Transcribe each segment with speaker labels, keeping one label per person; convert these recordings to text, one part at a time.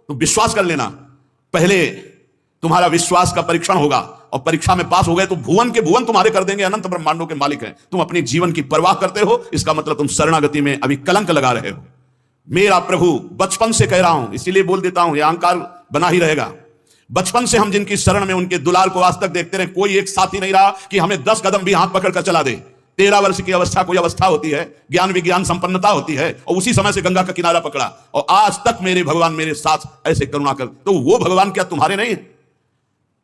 Speaker 1: तुम विश्वास कर लेना, पहले तुम्हारा विश्वास का परीक्षण होगा और परीक्षा में पास हो गए तो भुवन के भुवन तुम्हारे कर देंगे, अनंत ब्रह्मांडों के मालिक हैं। तुम अपने जीवन की परवाह करते हो, इसका मतलब तुम शरणागति में अभी कलंक लगा रहे हो। मेरा प्रभु, बचपन से कह रहा हूं, इसीलिए बोल देता हूं, यह अहंकार बना ही रहेगा। बचपन से हम जिनकी शरण में उनके दुलार को आज तक देखते रहे, कोई एक साथी नहीं रहा कि हमें 10 कदम भी हाथ पकड़ कर चला दे। 13 वर्ष की अवस्था कोई अवस्था होती है, ज्ञान विज्ञान संपन्नता होती है, और उसी समय से गंगा का किनारा पकड़ा और आज तक मेरे भगवान मेरे साथ ऐसे करुणा कर। तो वो भगवान क्या तुम्हारे नहीं है?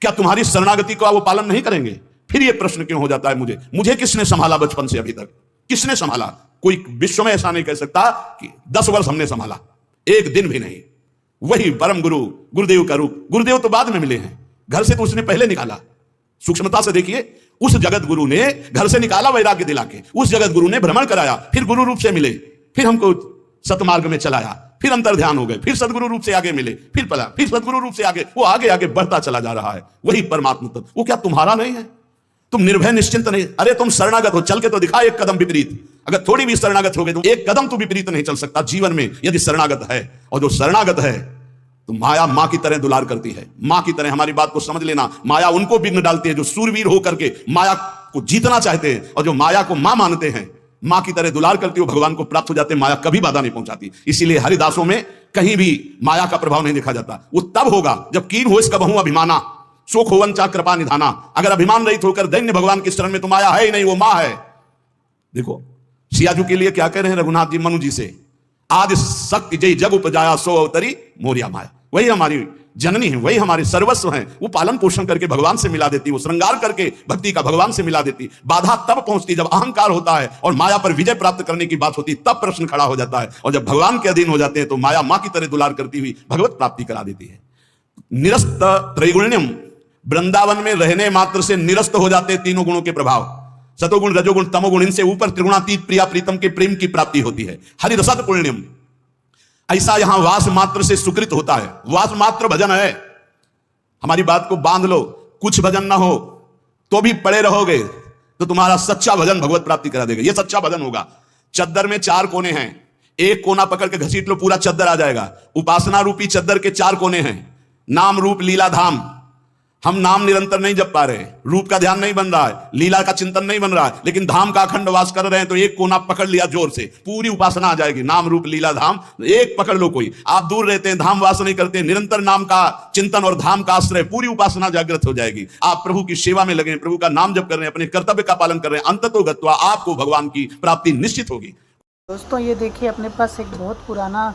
Speaker 1: क्या तुम्हारी शरणागति का वो पालन नहीं करेंगे? फिर ये प्रश्न क्यों हो जाता है मुझे किसने संभाला बचपन से अभी तक? किसने संभाला? कोई विश्व में ऐसा नहीं कह सकता कि 10 वर्ष हमने संभाला, एक दिन भी नहीं। वही परम गुरु गुरुदेव का रूप। गुरुदेव तो बाद में मिले हैं, घर से तो उसने पहले निकाला। सूक्ष्मता से देखिए, उस जगत गुरु ने घर से निकाला वैराग्य दिला के, उस जगत गुरु ने भ्रमण कराया, फिर गुरु रूप से मिले, फिर हमको सतमार्ग में चलाया, फिर अंतर ध्यान हो गए, फिर सदगुरु रूप से आगे मिले, फिर पला, फिर सदगुरु रूप से आगे, वो आगे आगे बढ़ता चला जा रहा है। वही परमात्मा तत्व, वो क्या तुम्हारा नहीं है? तुम निर्भय निश्चिंत नहीं? अरे तुम शरणागत हो, चल के तो दिखा एक कदम विपरीत। अगर थोड़ी भी शरणागत हो गए तो एक कदम तो विपरीत नहीं चल सकता जीवन में, यदि शरणागत है। और जो शरणागत है तो माया मां की तरह दुलार करती है, मां की तरह। हमारी बात को समझ लेना, माया उनको विघ्न डालती है जो सूरवीर होकर के माया को जीतना चाहते हैं, और जो माया को मां मानते हैं, मां की तरह दुलार करती हो, भगवान को प्राप्त हो जाते हैं। माया कभी बाधा नहीं पहुंचाती। इसीलिए हरिदासों में कहीं भी माया का प्रभाव नहीं देखा जाता। वो तब होगा जब कीन हो इसका बहु अभिमाना, शोक होवन चा कृपा निधाना। अगर अभिमान रहित होकर दैन्य भगवान की शरण में तो माया है ही नहीं, वो मां है। देखो सियाजू के लिए क्या कह रहे हैं रघुनाथ जी मनु जी से, आदि शक्ति जय जग उपजाया सो अवतरी मोरिया माया। वही हमारी जननी है, वही हमारे सर्वस्व हैं। वो पालन पोषण करके भगवान से मिला देती, वो श्रृंगार करके भक्ति का भगवान से मिला देती। बाधा तब पहुंचती जब अहंकार होता है और माया पर विजय प्राप्त करने की बात होती, तब प्रश्न खड़ा हो जाता है। और जब भगवान के अधीन हो जाते हैं तो माया मां की तरह दुलार करती हुई भगवत प्राप्ति करा देती है। निरस्त त्रैगुण्यम, वृंदावन में रहने मात्र से निरस्त हो जाते तीनों गुणों के प्रभाव, सतोगुण रजोगुण तमोगुण। इनसे ऊपर त्रिगुणातीत प्रिया प्रीतम के प्रेम की प्राप्ति होती है। हरिरसद पुण्यम, ऐसा यहां वास मात्र से सुकृत होता है। वास मात्र भजन है। हमारी बात को बांध लो, कुछ भजन ना हो तो भी पड़े रहोगे तो तुम्हारा सच्चा भजन भगवत प्राप्ति करा देगा। यह सच्चा भजन होगा। चद्दर में 4 कोने हैं, एक कोना पकड़ के घसीट लो, पूरा चद्दर आ जाएगा। उपासना रूपी चद्दर के 4 कोने हैं, नाम रूप लीला धाम। हम नाम निरंतर नहीं जप पा रहे, रूप का ध्यान नहीं बन रहा है, लीला का चिंतन नहीं बन रहा है, लेकिन धाम का अखंड वास कर रहे हैं तो एक कोना पकड़ लिया जोर से, पूरी उपासना आ जाएगी। नाम रूप लीला धाम एक पकड़ लो। कोई आप दूर रहते हैं, धाम वास नहीं करते, निरंतर नाम का चिंतन और धाम का आश्रय, पूरी उपासना जागृत हो जाएगी। आप प्रभु की सेवा में लगे, प्रभु का नाम जप कर रहे हैं, अपने कर्तव्य का पालन कर रहे हैं, अंततो गत्वा आपको भगवान की प्राप्ति निश्चित होगी।
Speaker 2: दोस्तों ये देखिए, अपने पास एक बहुत पुराना